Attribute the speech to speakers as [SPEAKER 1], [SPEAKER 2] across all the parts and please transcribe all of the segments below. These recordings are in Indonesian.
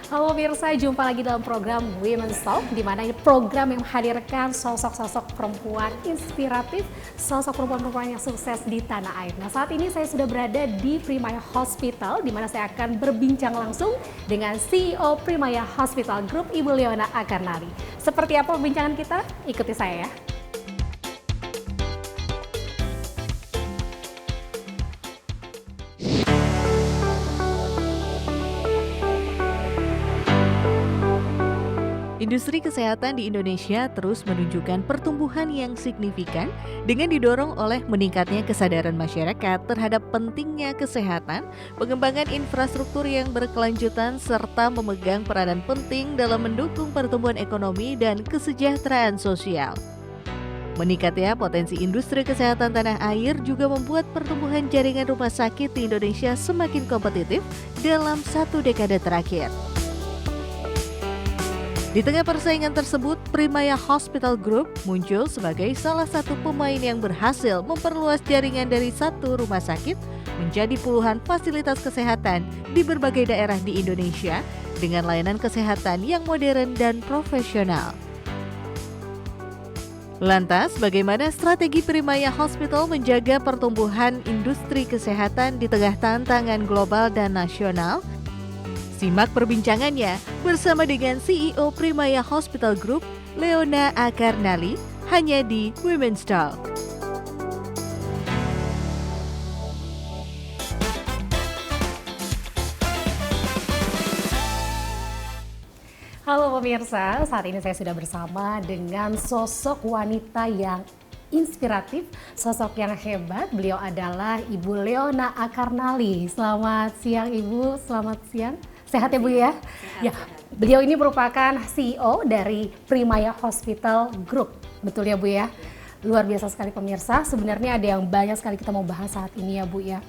[SPEAKER 1] Halo pemirsa, jumpa lagi dalam program Women's Talk, di mana ini program yang menghadirkan sosok-sosok perempuan inspiratif, sosok perempuan-perempuan yang sukses di tanah air. Nah, saat ini saya sudah berada di Primaya Hospital, di mana saya akan berbincang langsung dengan CEO Primaya Hospital Group, Ibu Leona Akarnali. Seperti apa perbincangan kita? Ikuti saya ya.
[SPEAKER 2] Industri kesehatan di Indonesia terus menunjukkan pertumbuhan yang signifikan dengan didorong oleh meningkatnya kesadaran masyarakat terhadap pentingnya kesehatan, pengembangan infrastruktur yang berkelanjutan, serta memegang peranan penting dalam mendukung pertumbuhan ekonomi dan kesejahteraan sosial. Meningkatnya potensi industri kesehatan tanah air juga membuat pertumbuhan jaringan rumah sakit di Indonesia semakin kompetitif dalam 1 dekade terakhir. Di tengah persaingan tersebut, Primaya Hospital Group muncul sebagai salah satu pemain yang berhasil memperluas jaringan dari 1 rumah sakit menjadi puluhan fasilitas kesehatan di berbagai daerah di Indonesia dengan layanan kesehatan yang modern dan profesional. Lantas, bagaimana strategi Primaya Hospital menjaga pertumbuhan industri kesehatan di tengah tantangan global dan nasional? Simak perbincangannya bersama dengan CEO Primaya Hospital Group, Leona Akarnali, hanya di Women's Talk.
[SPEAKER 1] Halo pemirsa, saat ini saya sudah bersama dengan sosok wanita yang inspiratif, sosok yang hebat. Beliau adalah Ibu Leona Akarnali. Selamat siang Ibu, selamat siang. Sehat ya Bu ya? Ya, beliau ini merupakan CEO dari Primaya Hospital Group. Betul ya Bu ya? Luar biasa sekali pemirsa, sebenarnya ada yang banyak sekali kita mau bahas saat ini ya Bu ya.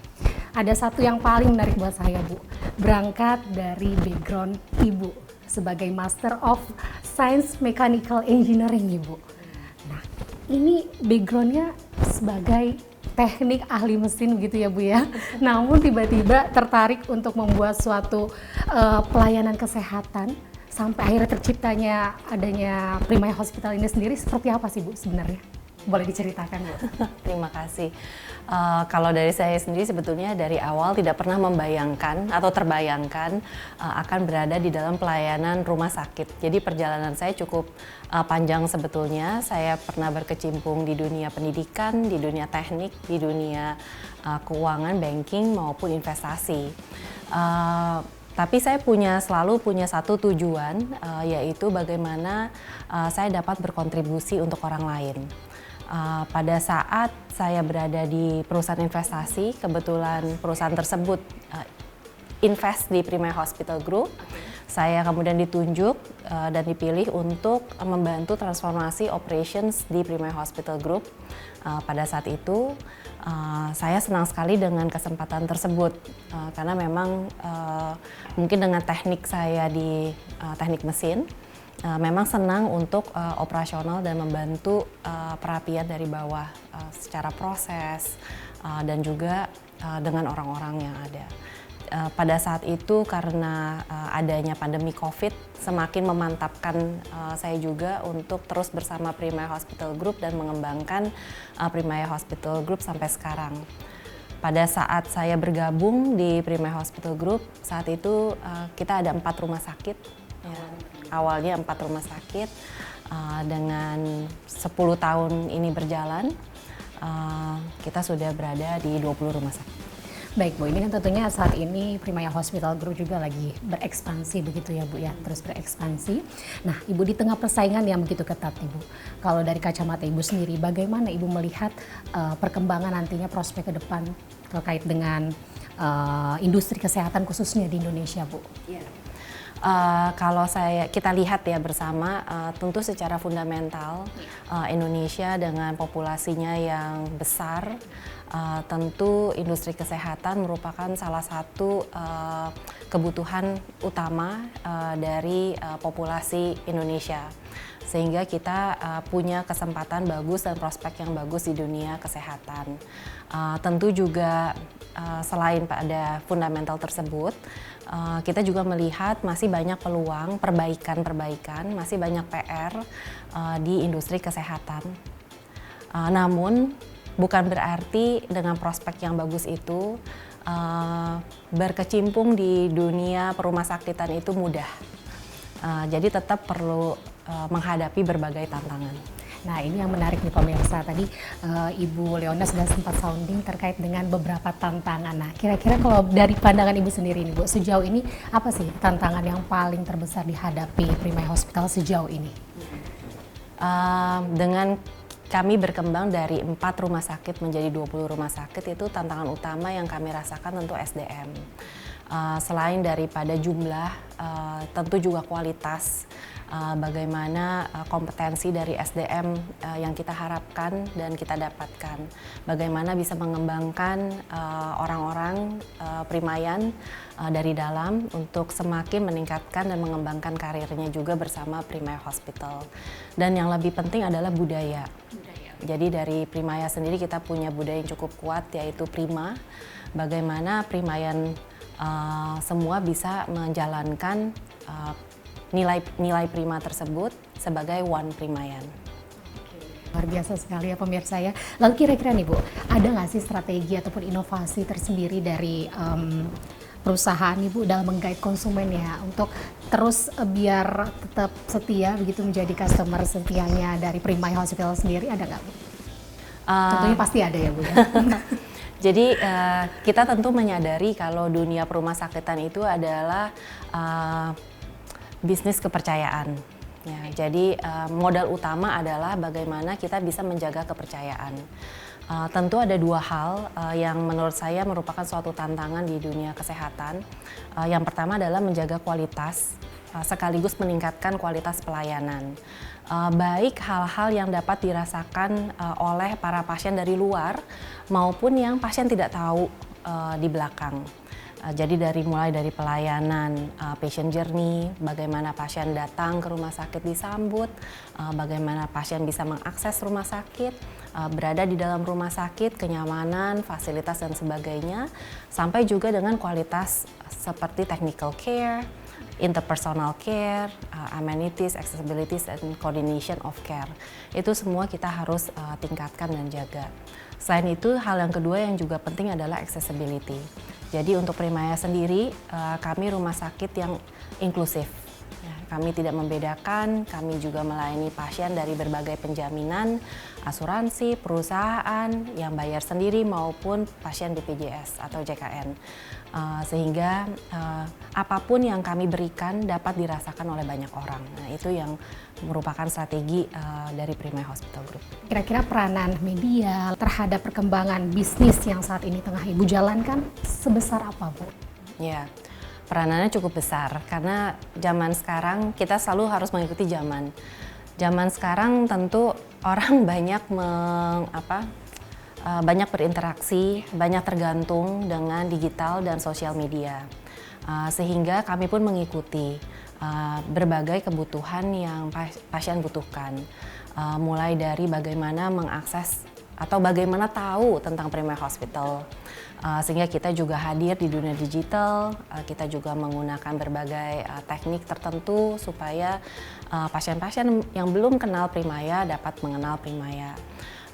[SPEAKER 1] Ada satu yang paling menarik buat saya Bu, berangkat dari background Ibu sebagai Master of Science Mechanical Engineering Ibu. Nah, ini backgroundnya sebagai teknik ahli mesin gitu ya Bu ya. Namun tiba-tiba tertarik untuk membuat suatu pelayanan kesehatan sampai akhirnya terciptanya adanya Primaya Hospital ini sendiri. Seperti apa sih Bu sebenarnya? Boleh diceritakan Bu?
[SPEAKER 3] Terima kasih. Kalau dari saya sendiri sebetulnya dari awal tidak pernah membayangkan atau terbayangkan akan berada di dalam pelayanan rumah sakit. Jadi perjalanan saya cukup panjang sebetulnya. Saya pernah berkecimpung di dunia pendidikan, di dunia teknik, di dunia keuangan, banking maupun investasi. Tapi saya selalu punya satu tujuan, yaitu bagaimana saya dapat berkontribusi untuk orang lain. Pada saat saya berada di perusahaan investasi, kebetulan perusahaan tersebut invest di Primaya Hospital Group. Saya kemudian ditunjuk dan dipilih untuk membantu transformasi operations di Primaya Hospital Group. Pada saat itu saya senang sekali dengan kesempatan tersebut karena memang mungkin dengan teknik saya di teknik mesin, memang senang untuk operasional dan membantu perapian dari bawah secara proses dan juga dengan orang-orang yang ada. Pada saat itu karena adanya pandemi COVID semakin memantapkan saya juga untuk terus bersama Primaya Hospital Group dan mengembangkan Primaya Hospital Group sampai sekarang. Pada saat saya bergabung di Primaya Hospital Group, saat itu kita ada 4 rumah sakit. Ya. Awalnya 4 rumah sakit, dengan 10 tahun ini berjalan, kita sudah berada di 20 rumah sakit.
[SPEAKER 1] Baik Bu, ini kan tentunya saat ini Primaya Hospital Group juga lagi berekspansi begitu ya Bu ya, terus berekspansi. Nah Ibu di tengah persaingan yang begitu ketat Ibu, kalau dari kacamata Ibu sendiri bagaimana Ibu melihat perkembangan nantinya prospek ke depan terkait dengan industri kesehatan khususnya di Indonesia Bu?
[SPEAKER 3] Yeah. Kalau kita lihat ya bersama, tentu secara fundamental Indonesia dengan populasinya yang besar, tentu industri kesehatan merupakan salah satu kebutuhan utama dari populasi Indonesia. Sehingga kita punya kesempatan bagus dan prospek yang bagus di dunia kesehatan. Tentu juga selain pada fundamental tersebut, kita juga melihat masih banyak peluang perbaikan, masih banyak PR di industri kesehatan. Namun bukan berarti dengan prospek yang bagus itu berkecimpung di dunia perumasakitan itu mudah. Jadi tetap perlu menghadapi berbagai tantangan.
[SPEAKER 1] Nah, ini yang menarik nih pemirsa. Tadi Ibu Leona sudah sempat sounding terkait dengan beberapa tantangan. Nah, kira-kira kalau dari pandangan Ibu sendiri nih Bu, sejauh ini apa sih tantangan yang paling terbesar dihadapi Primaya Hospital sejauh ini?
[SPEAKER 3] Dengan kami berkembang dari 4 rumah sakit menjadi 20 rumah sakit, itu tantangan utama yang kami rasakan tentu SDM. Selain daripada jumlah, tentu juga kualitas, bagaimana kompetensi dari SDM yang kita harapkan dan kita dapatkan. Bagaimana bisa mengembangkan orang-orang primayan dari dalam untuk semakin meningkatkan dan mengembangkan karirnya juga bersama Primaya Hospital. Dan yang lebih penting adalah budaya. Jadi dari Primaya sendiri kita punya budaya yang cukup kuat, yaitu Prima. Bagaimana primayan semua bisa menjalankan nilai Prima tersebut sebagai one Primayan.
[SPEAKER 1] Luar biasa sekali ya pemirsa ya. Lalu kira-kira nih Bu, ada nggak sih strategi ataupun inovasi tersendiri dari perusahaan Ibu dalam menggait konsumen ya untuk terus biar tetap setia begitu menjadi customer setianya dari Primaya Hospital sendiri, ada nggak Bu? Tentunya pasti ada ya Bu ya.
[SPEAKER 3] Jadi kita tentu menyadari kalau dunia perumasakitan itu adalah bisnis kepercayaan. Ya, jadi modal utama adalah bagaimana kita bisa menjaga kepercayaan. Tentu ada 2 hal yang menurut saya merupakan suatu tantangan di dunia kesehatan. Yang pertama adalah menjaga kualitas, sekaligus meningkatkan kualitas pelayanan. Baik hal-hal yang dapat dirasakan oleh para pasien dari luar maupun yang pasien tidak tahu di belakang. Jadi mulai dari pelayanan patient journey, bagaimana pasien datang ke rumah sakit disambut, bagaimana pasien bisa mengakses rumah sakit, berada di dalam rumah sakit, kenyamanan, fasilitas dan sebagainya, sampai juga dengan kualitas seperti technical care, interpersonal care, amenities, accessibility, and coordination of care. Itu semua kita harus tingkatkan dan jaga. Selain itu, hal yang kedua yang juga penting adalah accessibility. Jadi untuk Primaya sendiri, kami rumah sakit yang inklusif. Kami tidak membedakan, kami juga melayani pasien dari berbagai penjaminan, asuransi, perusahaan yang bayar sendiri maupun pasien BPJS atau JKN. Sehingga apapun yang kami berikan dapat dirasakan oleh banyak orang. Nah, itu yang merupakan strategi dari Primaya Hospital Group.
[SPEAKER 1] Kira-kira peranan media terhadap perkembangan bisnis yang saat ini tengah Ibu jalankan sebesar apa Bu?
[SPEAKER 3] Ya. Peranannya cukup besar karena zaman sekarang kita selalu harus mengikuti zaman. Zaman sekarang tentu orang banyak berinteraksi, banyak tergantung dengan digital dan sosial media. Sehingga kami pun mengikuti berbagai kebutuhan yang pasien butuhkan. Mulai dari bagaimana mengakses atau bagaimana tahu tentang Primaya Hospital. Sehingga kita juga hadir di dunia digital, kita juga menggunakan berbagai teknik tertentu supaya pasien-pasien yang belum kenal Primaya dapat mengenal Primaya.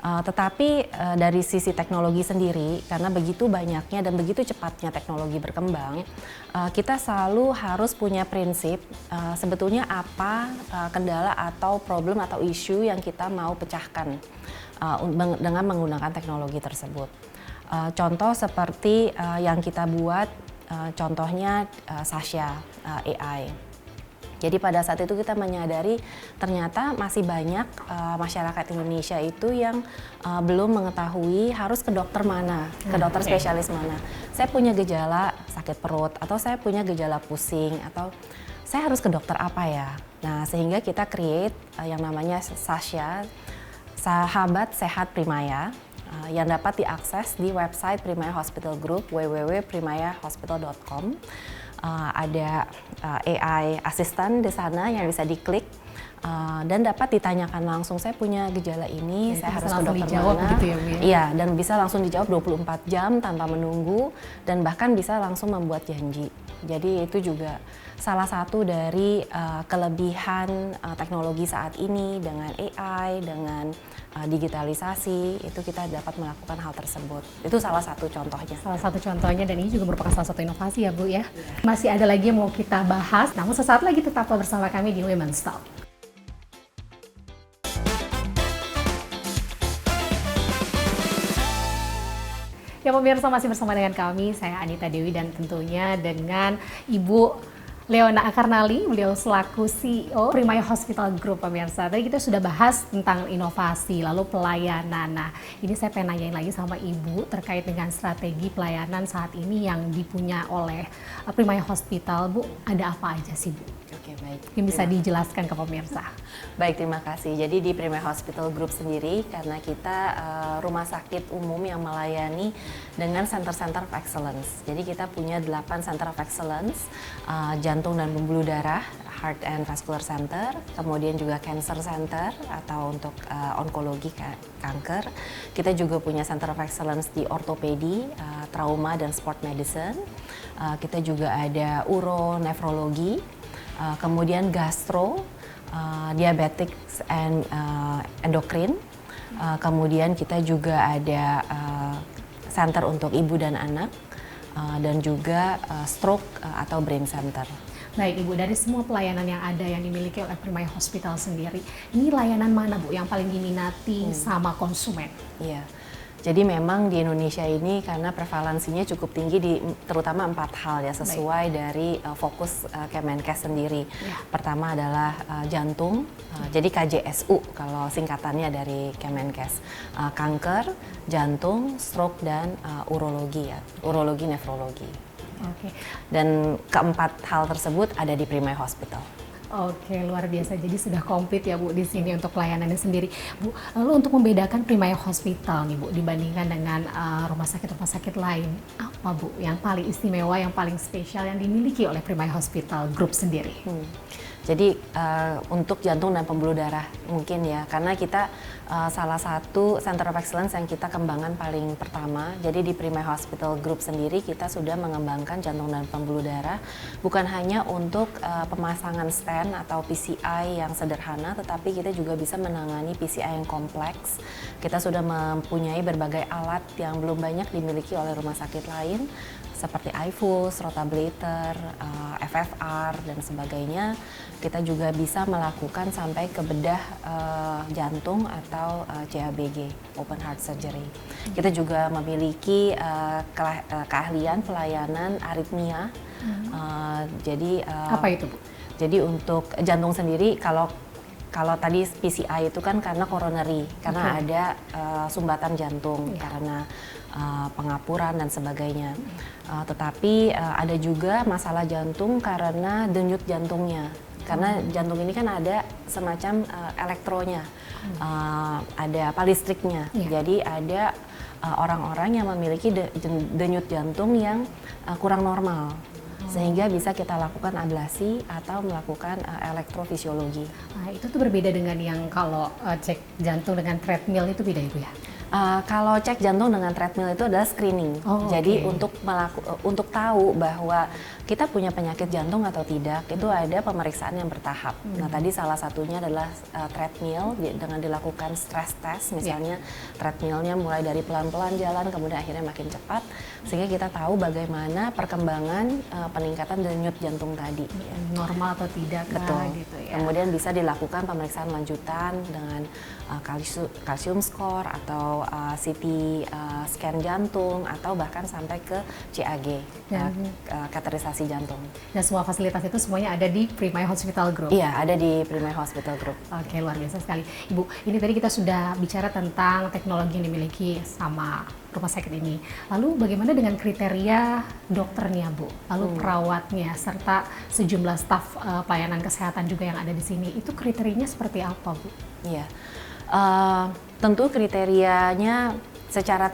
[SPEAKER 3] Tetapi dari sisi teknologi sendiri, karena begitu banyaknya dan begitu cepatnya teknologi berkembang, kita selalu harus punya prinsip sebetulnya apa kendala atau problem atau isu yang kita mau pecahkan dengan menggunakan teknologi tersebut. Contoh seperti yang kita buat, contohnya Sasha AI. Jadi pada saat itu kita menyadari ternyata masih banyak masyarakat Indonesia itu yang belum mengetahui harus ke dokter mana, ke dokter spesialis mana. Saya punya gejala sakit perut atau saya punya gejala pusing atau saya harus ke dokter apa ya. Nah, sehingga kita create yang namanya Sasha, Sahabat Sehat Primaya. yang dapat diakses di website Primaya Hospital Group www.primayahospital.com. Ada AI assistant di sana yang bisa diklik dan dapat ditanyakan langsung, saya punya gejala ini, saya harus ke dokter mana.
[SPEAKER 1] Gitu ya, Bu, ya?
[SPEAKER 3] Iya, dan bisa langsung dijawab 24 jam tanpa menunggu dan bahkan bisa langsung membuat janji. Jadi itu juga salah satu dari kelebihan teknologi saat ini dengan AI, dengan digitalisasi, itu kita dapat melakukan hal tersebut. Itu salah satu contohnya.
[SPEAKER 1] Salah satu contohnya, dan ini juga merupakan salah satu inovasi ya Bu ya. Masih ada lagi yang mau kita bahas, namun sesaat lagi tetaplah bersama kami di Women's Talk. Ya pemirsa, masih bersama dengan kami, saya Anita Dewi, dan tentunya dengan Ibu Leona Akarnali, beliau selaku CEO Primaya Hospital Group, pemirsa. Tadi kita sudah bahas tentang inovasi, lalu pelayanan. Nah, ini saya pengen nanyain lagi sama Ibu terkait dengan strategi pelayanan saat ini yang dipunya oleh Primaya Hospital. Bu, ada apa aja sih Bu?
[SPEAKER 3] Oke, baik.
[SPEAKER 1] Yang bisa dijelaskan ke pemirsa.
[SPEAKER 3] Baik, terima kasih. Jadi di Primaya Hospital Group sendiri, karena kita rumah sakit umum yang melayani dengan center-center of excellence. Jadi kita punya 8 center of excellence, jantung dan pembuluh darah, Heart and Vascular Center, kemudian juga Cancer Center atau untuk onkologi kanker. Kita juga punya Center of Excellence di ortopedi, trauma dan sport medicine. Kita juga ada uro, nefrologi, kemudian gastro, diabetes and endocrine. Kemudian kita juga ada center untuk ibu dan anak, dan juga stroke atau brain center.
[SPEAKER 1] Baik Ibu, dari semua pelayanan yang ada yang dimiliki oleh Primaya Hospital sendiri, ini layanan mana Bu yang paling diminati sama konsumen?
[SPEAKER 3] Iya, jadi memang di Indonesia ini karena prevalensinya cukup tinggi di terutama 4 hal ya, sesuai dari fokus Kemenkes sendiri.
[SPEAKER 1] Ya.
[SPEAKER 3] Pertama adalah jantung, jadi KJSU kalau singkatannya dari Kemenkes. Kanker, jantung, stroke, dan urologi ya, urologi, nefrologi.
[SPEAKER 1] Oke.
[SPEAKER 3] Dan keempat hal tersebut ada di Primaya Hospital.
[SPEAKER 1] Oke, luar biasa. Jadi sudah komplit ya Bu di sini untuk pelayanannya sendiri. Bu, lalu untuk membedakan Primaya Hospital nih Bu dibandingkan dengan rumah sakit lain, apa Bu yang paling istimewa, yang paling spesial yang dimiliki oleh Primaya Hospital Group sendiri?
[SPEAKER 3] Jadi untuk jantung dan pembuluh darah mungkin ya, karena kita salah satu Center of Excellence yang kita kembangkan paling pertama. Jadi di Primaya Hospital Group sendiri kita sudah mengembangkan jantung dan pembuluh darah bukan hanya untuk pemasangan stent atau PCI yang sederhana, tetapi kita juga bisa menangani PCI yang kompleks. Kita sudah mempunyai berbagai alat yang belum banyak dimiliki oleh rumah sakit lain, seperti iFuse, rotablator, FFR, dan sebagainya. Kita juga bisa melakukan sampai ke bedah jantung atau CABG, Open Heart Surgery. Kita juga memiliki keahlian pelayanan aritmia. Jadi
[SPEAKER 1] Apa itu Bu?
[SPEAKER 3] Jadi untuk jantung sendiri, kalau tadi PCI itu kan karena coronary, karena ada sumbatan jantung, karena pengapuran dan sebagainya. Tetapi ada juga masalah jantung karena denyut jantungnya. Karena jantung ini kan ada semacam elektronya, ada listriknya. Jadi ada orang-orang yang memiliki denyut jantung yang kurang normal. Sehingga bisa kita lakukan ablasi atau melakukan elektrofisiologi.
[SPEAKER 1] Nah, itu tuh berbeda dengan yang kalau cek jantung dengan treadmill itu beda Ibu ya?
[SPEAKER 3] Kalau cek jantung dengan treadmill itu adalah screening. Jadi untuk tahu bahwa kita punya penyakit jantung atau tidak, itu ada pemeriksaan yang bertahap. Nah, tadi salah satunya adalah treadmill dengan dilakukan stress test, misalnya treadmillnya mulai dari pelan-pelan jalan, kemudian akhirnya makin cepat, sehingga kita tahu bagaimana perkembangan peningkatan denyut jantung tadi.
[SPEAKER 1] Normal atau tidak?
[SPEAKER 3] Betul.
[SPEAKER 1] Gitu ya.
[SPEAKER 3] Kemudian bisa dilakukan pemeriksaan lanjutan dengan kalsium score atau CT scan jantung atau bahkan sampai ke CAG, kateterisasi jantung.
[SPEAKER 1] Dan semua fasilitas itu semuanya ada di Primaya Hospital Group?
[SPEAKER 3] Iya, ada di Primaya Hospital Group.
[SPEAKER 1] Oke, luar biasa sekali. Ibu, ini tadi kita sudah bicara tentang teknologi yang dimiliki sama rumah sakit ini. Lalu bagaimana dengan kriteria dokternya Bu? Lalu perawatnya, serta sejumlah staf pelayanan kesehatan juga yang ada di sini. Itu kriterianya seperti apa Bu?
[SPEAKER 3] Iya, tentu kriterianya secara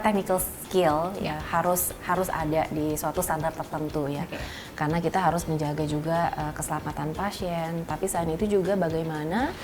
[SPEAKER 3] technical skill ya harus ada di suatu standar tertentu ya. Karena kita harus menjaga juga keselamatan pasien, tapi selain itu juga bagaimana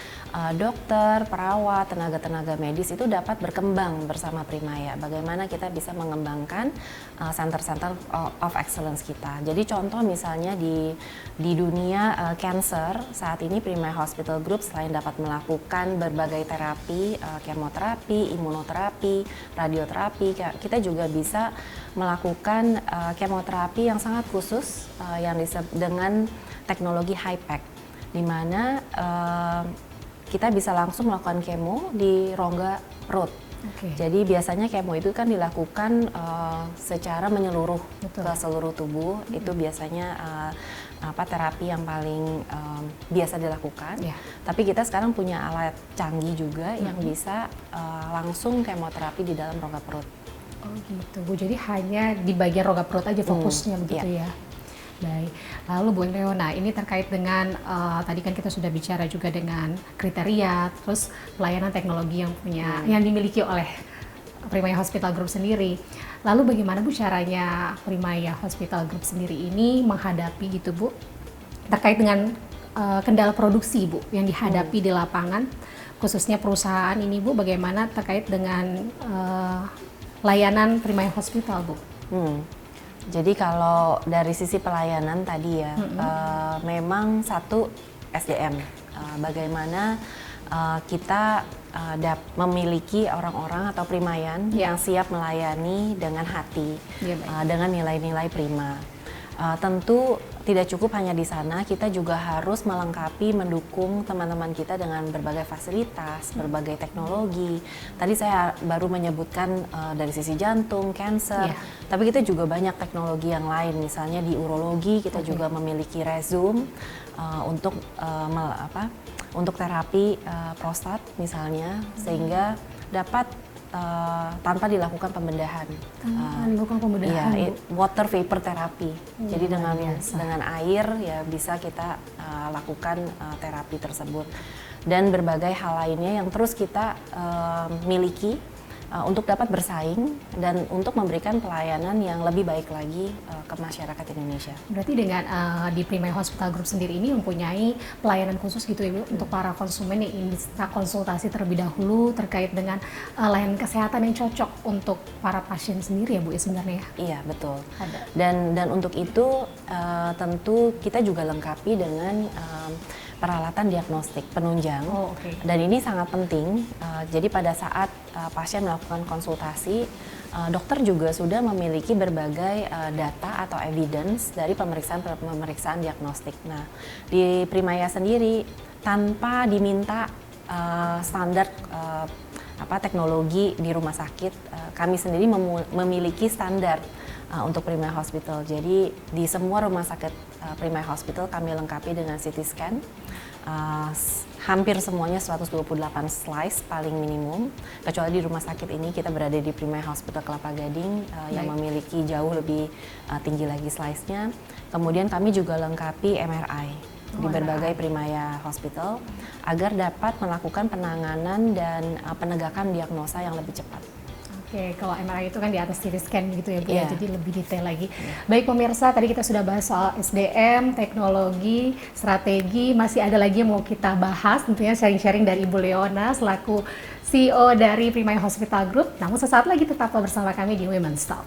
[SPEAKER 3] dokter, perawat, tenaga-tenaga medis itu dapat berkembang bersama Primaya. Bagaimana kita bisa mengembangkan center-center of excellence kita. Jadi contoh misalnya di dunia cancer saat ini Primaya Hospital Group selain dapat melakukan berbagai terapi, kemoterapi, imunoterapi, radioterapi, kita juga bisa melakukan kemoterapi yang sangat khusus yang dengan teknologi high-pack, di mana kita bisa langsung melakukan kemo di rongga perut. Jadi biasanya kemo itu kan dilakukan secara menyeluruh ke seluruh tubuh. Itu biasanya terapi yang paling biasa dilakukan. Tapi kita sekarang punya alat canggih juga yang bisa langsung kemoterapi di dalam rongga perut.
[SPEAKER 1] Oh gitu Bu, jadi hanya di bagian rongga perut aja fokusnya begitu ya. Baik, lalu Bu Leona, ini terkait dengan tadi kan kita sudah bicara juga dengan kriteria, terus pelayanan teknologi yang dimiliki oleh Primaya Hospital Group sendiri. Lalu bagaimana Bu caranya Primaya Hospital Group sendiri ini menghadapi gitu Bu, terkait dengan kendala produksi Bu yang dihadapi di lapangan, khususnya perusahaan ini Bu, bagaimana terkait dengan layanan Primaya Hospital Bu?
[SPEAKER 3] Jadi kalau dari sisi pelayanan tadi ya, memang satu SDM, bagaimana kita memiliki orang-orang atau primayan yang siap melayani dengan hati, dengan nilai-nilai prima. Tentu tidak cukup hanya di sana, kita juga harus melengkapi, mendukung teman-teman kita dengan berbagai fasilitas, berbagai teknologi. Tadi saya baru menyebutkan dari sisi jantung, cancer, tapi kita juga banyak teknologi yang lain. Misalnya di urologi kita juga memiliki Rezum untuk terapi prostat misalnya, sehingga dapat tanpa dilakukan pembedahan. Water vapor therapy. Jadi dengan air ya bisa kita lakukan terapi tersebut. Dan berbagai hal lainnya yang terus kita miliki untuk dapat bersaing dan untuk memberikan pelayanan yang lebih baik lagi ke masyarakat Indonesia.
[SPEAKER 1] Berarti dengan di Primaya Hospital Group sendiri ini mempunyai pelayanan khusus gitu ya Bu, untuk para konsumen yang ingin bisa konsultasi terlebih dahulu terkait dengan layanan kesehatan yang cocok untuk para pasien sendiri ya Bu ya sebenarnya?
[SPEAKER 3] Iya betul.
[SPEAKER 1] Ada.
[SPEAKER 3] Dan untuk itu tentu kita juga lengkapi dengan peralatan diagnostik penunjang. Dan ini sangat penting. Jadi pada saat pasien melakukan konsultasi, dokter juga sudah memiliki berbagai data atau evidence dari pemeriksaan diagnostik. Nah, di Primaya sendiri tanpa diminta standar teknologi di rumah sakit, kami sendiri memiliki standar untuk Primaya Hospital. Jadi di semua rumah sakit Primaya Hospital kami lengkapi dengan CT scan. Hampir semuanya 128 slice paling minimum, kecuali di rumah sakit ini kita berada di Primaya Hospital Kelapa Gading yang memiliki jauh lebih tinggi lagi slice-nya. Kemudian kami juga lengkapi MRI di berbagai Primaya Hospital agar dapat melakukan penanganan dan penegakan diagnosa yang lebih cepat.
[SPEAKER 1] Oke, kalau MRI itu kan di atas CT scan gitu ya Bu, jadi lebih detail lagi. Baik pemirsa, tadi kita sudah bahas soal SDM, teknologi, strategi, masih ada lagi yang mau kita bahas, tentunya sharing-sharing dari Ibu Leona selaku CEO dari Primaya Hospital Group. Namun sesaat lagi tetaplah bersama kami di Women's Talk.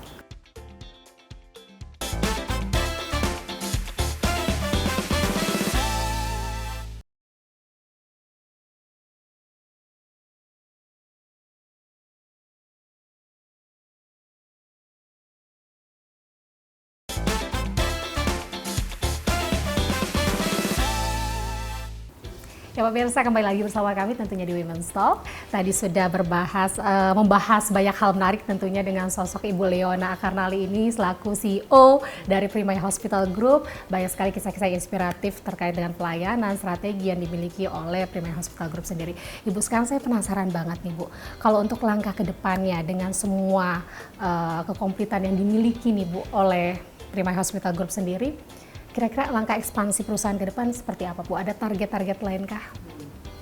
[SPEAKER 1] Ya pemirsa, kembali lagi bersama kami tentunya di Women's Talk. Tadi sudah membahas banyak hal menarik tentunya dengan sosok Ibu Leona Akarnali ini selaku CEO dari Primaya Hospital Group. Banyak sekali kisah-kisah inspiratif terkait dengan pelayanan, strategi yang dimiliki oleh Primaya Hospital Group sendiri. Ibu, sekarang saya penasaran banget nih Bu, kalau untuk langkah ke depannya dengan semua kekomplitan yang dimiliki nih Bu oleh Primaya Hospital Group sendiri, kira-kira langkah ekspansi perusahaan ke depan seperti apa Bu? Ada target-target lain kah?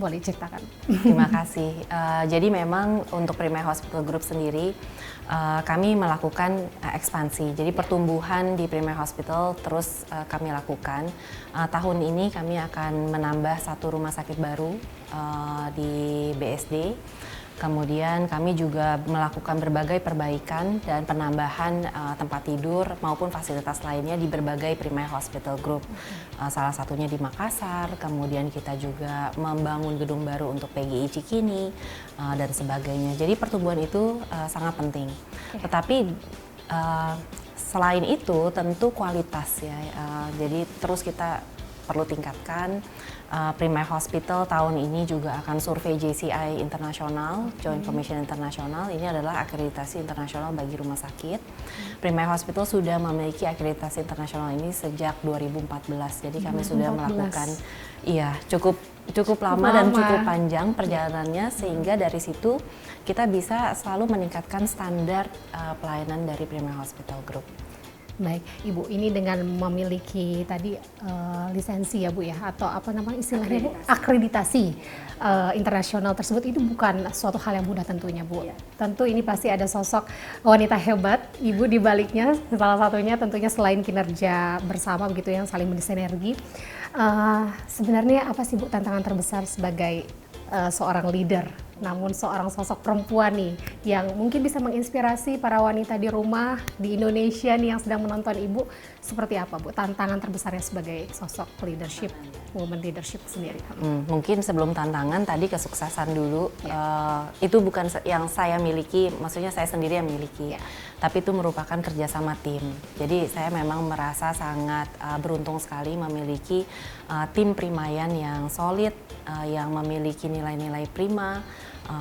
[SPEAKER 1] Boleh ceritakan.
[SPEAKER 3] Terima kasih. Jadi memang untuk Primaya Hospital Group sendiri kami melakukan ekspansi. Jadi pertumbuhan di Primaya Hospital terus kami lakukan. Tahun ini kami akan menambah 1 rumah sakit baru di BSD. Kemudian kami juga melakukan berbagai perbaikan dan penambahan tempat tidur maupun fasilitas lainnya di berbagai Primaya Hospital Group. Salah satunya di Makassar, kemudian kita juga membangun gedung baru untuk PGI Cikini dan sebagainya. Jadi pertumbuhan itu sangat penting. Tetapi selain itu tentu kualitas ya. Jadi terus kita perlu tingkatkan. Primaya Hospital tahun ini juga akan survei JCI Internasional, Joint Commission Internasional. Ini adalah akreditasi internasional bagi rumah sakit. Primaya Hospital sudah memiliki akreditasi internasional ini sejak 2014. Jadi kami sudah melakukan, cukup lama dan cukup panjang perjalanannya, sehingga dari situ kita bisa selalu meningkatkan standar pelayanan dari Primaya Hospital Group.
[SPEAKER 1] Baik, Ibu, ini dengan memiliki tadi lisensi ya Bu ya, atau apa namanya istilahnya Bu, akreditasi internasional tersebut, itu bukan suatu hal yang mudah tentunya Bu. Tentu ini pasti ada sosok wanita hebat, Ibu di baliknya, salah satunya tentunya selain kinerja bersama begitu yang saling bersinergi. Sebenarnya apa sih Bu tantangan terbesar sebagai seorang leader, namun seorang sosok perempuan nih yang mungkin bisa menginspirasi para wanita di rumah di Indonesia nih yang sedang menonton Ibu, seperti apa Bu tantangan terbesarnya sebagai sosok leadership, woman leadership sendiri?
[SPEAKER 3] Mungkin sebelum tantangan tadi kesuksesan dulu, itu bukan yang saya miliki, maksudnya saya sendiri yang miliki, tapi itu merupakan kerjasama tim. Jadi saya memang merasa sangat beruntung sekali memiliki tim Primayan yang solid, yang memiliki nilai-nilai prima,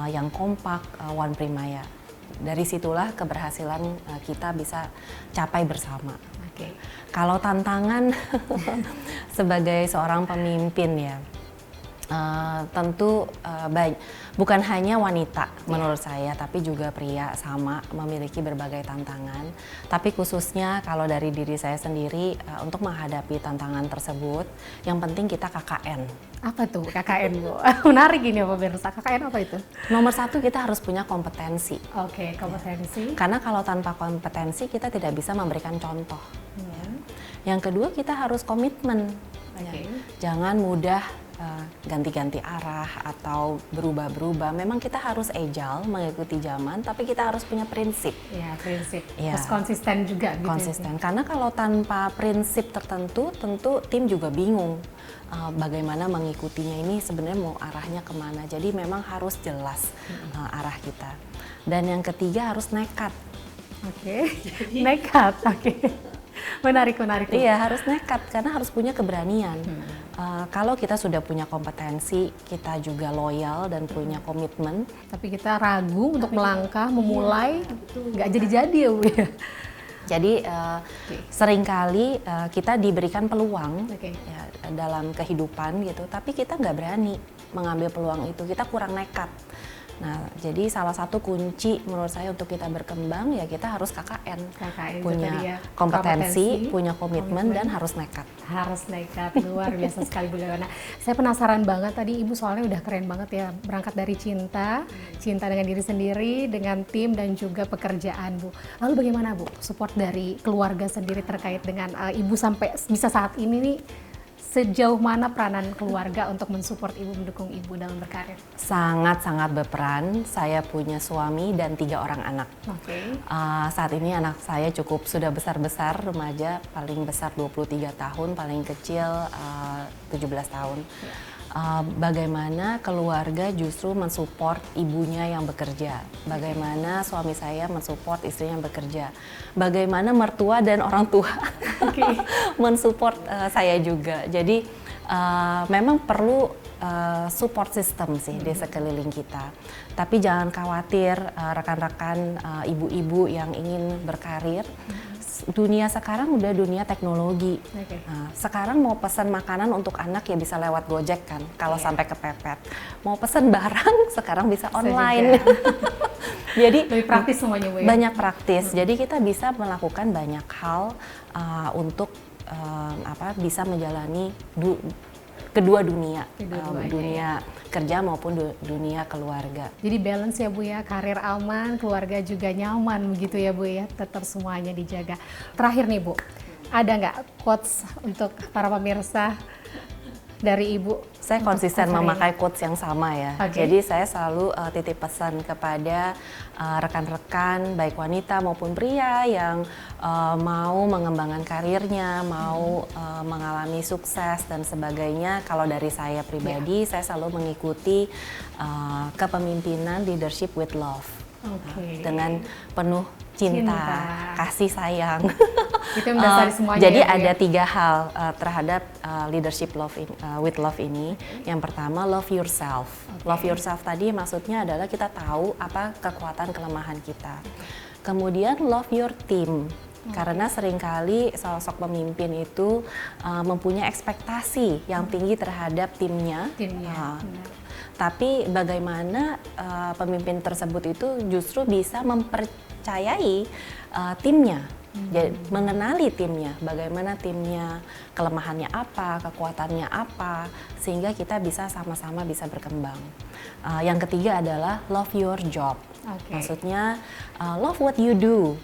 [SPEAKER 3] yang kompak, One Primaya. Dari situlah keberhasilan kita bisa capai bersama. Kalau tantangan sebagai seorang pemimpin ya, tentu bukan hanya wanita menurut saya, tapi juga pria sama memiliki berbagai tantangan. Tapi khususnya kalau dari diri saya sendiri, untuk menghadapi tantangan tersebut, yang penting kita KKN.
[SPEAKER 1] Apa tuh KKN Bu? Menarik ini Pak Bersa, KKN apa itu?
[SPEAKER 3] Nomor 1 kita harus punya kompetensi.
[SPEAKER 1] Oke, kompetensi.
[SPEAKER 3] Karena kalau tanpa kompetensi kita tidak bisa memberikan contoh. Yang kedua kita harus komitmen. Jangan mudah ganti-ganti arah atau berubah-berubah. Memang kita harus agile mengikuti zaman, tapi kita harus punya prinsip.
[SPEAKER 1] Ya, prinsip. Terus konsisten juga.
[SPEAKER 3] Konsisten. Karena kalau tanpa prinsip tertentu, tentu tim juga bingung bagaimana mengikutinya ini sebenarnya mau arahnya kemana. Jadi memang harus jelas arah kita. Dan yang ketiga harus nekat.
[SPEAKER 1] Nekat. Menarik.
[SPEAKER 3] Iya, harus nekat karena harus punya keberanian. Kalau kita sudah punya kompetensi, kita juga loyal dan punya komitmen.
[SPEAKER 1] Tapi kita ragu untuk melangkah, memulai, nggak jadi-jadi ya Bu ya.
[SPEAKER 3] Jadi seringkali kita diberikan peluang ya, dalam kehidupan gitu, tapi kita nggak berani mengambil peluang itu, kita kurang nekat. Nah, jadi salah satu kunci menurut saya untuk kita berkembang ya kita harus KKN punya kompetensi, punya komitmen, dan harus nekat.
[SPEAKER 1] Harus nekat, luar biasa sekali Bu Leona. Saya penasaran banget tadi Ibu soalnya udah keren banget ya, berangkat dari cinta dengan diri sendiri, dengan tim dan juga pekerjaan Bu. Lalu bagaimana Bu support dari keluarga sendiri terkait dengan Ibu sampai bisa saat ini nih? Sejauh mana peranan keluarga untuk mensupport Ibu, mendukung Ibu dalam berkarir?
[SPEAKER 3] Sangat-sangat berperan. Saya punya suami dan 3 orang anak. Saat ini anak saya sudah besar-besar, remaja, paling besar 23 tahun, paling kecil 17 tahun. Bagaimana keluarga justru mensupport ibunya yang bekerja, bagaimana suami saya mensupport istrinya yang bekerja, bagaimana mertua dan orang tua mensupport saya juga. Jadi memang perlu support system sih di sekeliling kita. Tapi jangan khawatir rekan-rekan ibu-ibu yang ingin berkarir. Dunia sekarang udah dunia teknologi. Nah, sekarang mau pesan makanan untuk anak ya bisa lewat Gojek kan, kalau sampai kepepet. Mau pesan barang sekarang bisa online. Jadi
[SPEAKER 1] lebih praktis semuanya Bu ya?
[SPEAKER 3] Banyak praktis. Jadi kita bisa melakukan banyak hal untuk bisa menjalani kedua dunia,
[SPEAKER 1] Kedua-duanya,
[SPEAKER 3] dunia kerja maupun dunia keluarga.
[SPEAKER 1] Jadi balance ya Bu ya, karir aman, keluarga juga nyaman begitu ya Bu ya, tetap semuanya dijaga. Terakhir nih Bu, ada nggak quotes untuk para pemirsa dari Ibu?
[SPEAKER 3] Saya konsisten
[SPEAKER 1] acara
[SPEAKER 3] memakai quotes yang sama ya.
[SPEAKER 1] Oke.
[SPEAKER 3] Jadi saya selalu titip pesan kepada rekan-rekan baik wanita maupun pria yang mau mengembangkan karirnya, mau mengalami sukses dan sebagainya. Kalau dari saya pribadi, saya selalu mengikuti kepemimpinan leadership with love.
[SPEAKER 1] Oke.
[SPEAKER 3] Dengan penuh cinta, kasih sayang.
[SPEAKER 1] Itu yang mendasari semuanya
[SPEAKER 3] Jadi
[SPEAKER 1] ya, Bu,
[SPEAKER 3] ada
[SPEAKER 1] ya?
[SPEAKER 3] 3 hal terhadap leadership with love ini. Yang pertama, love yourself. Love yourself tadi maksudnya adalah kita tahu apa kekuatan kelemahan kita. Kemudian love your team. Karena seringkali sosok pemimpin itu mempunyai ekspektasi yang tinggi terhadap timnya.
[SPEAKER 1] Timnya, benar.
[SPEAKER 3] Tapi bagaimana pemimpin tersebut itu justru bisa mempercayai timnya, jadi mengenali timnya, bagaimana timnya, kelemahannya apa, kekuatannya apa, sehingga kita bisa sama-sama bisa berkembang. Yang ketiga adalah love your job, maksudnya love what you do.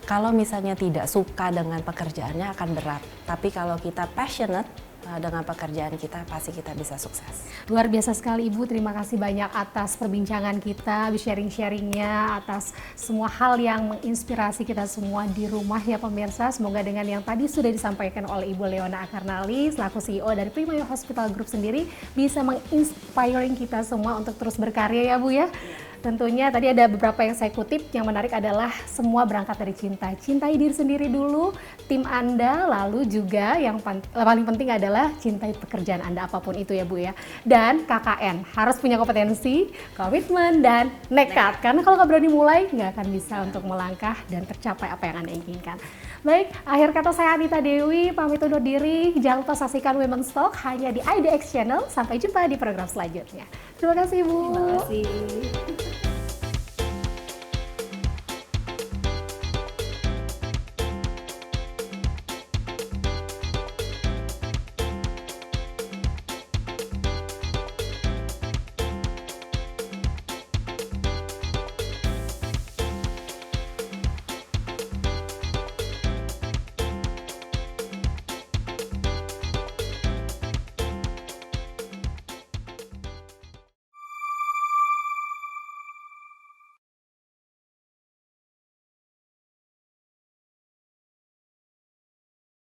[SPEAKER 3] Kalau misalnya tidak suka dengan pekerjaannya akan berat, tapi kalau kita passionate dengan pekerjaan kita, pasti kita bisa sukses.
[SPEAKER 1] Luar biasa sekali Ibu, terima kasih banyak atas perbincangan kita, sharing-sharingnya, atas semua hal yang menginspirasi kita semua di rumah ya pemirsa. Semoga dengan yang tadi sudah disampaikan oleh Ibu Leona Akarnali selaku CEO dari Primayo Hospital Group sendiri bisa menginspiring kita semua untuk terus berkarya ya Bu ya. Tentunya tadi ada beberapa yang saya kutip, yang menarik adalah semua berangkat dari cinta. Cintai diri sendiri dulu, tim Anda, lalu juga yang paling penting adalah cintai pekerjaan Anda apapun itu ya Bu ya. Dan KKN harus punya kompetensi, komitmen, dan nekat. Karena kalau nggak berani mulai, nggak akan bisa untuk melangkah dan tercapai apa yang Anda inginkan. Baik, akhir kata saya Anita Dewi, pamit undur diri. Jangan lupa saksikan Women's Talk hanya di IDX Channel. Sampai jumpa di program selanjutnya. Terima kasih Bu.
[SPEAKER 3] Terima kasih.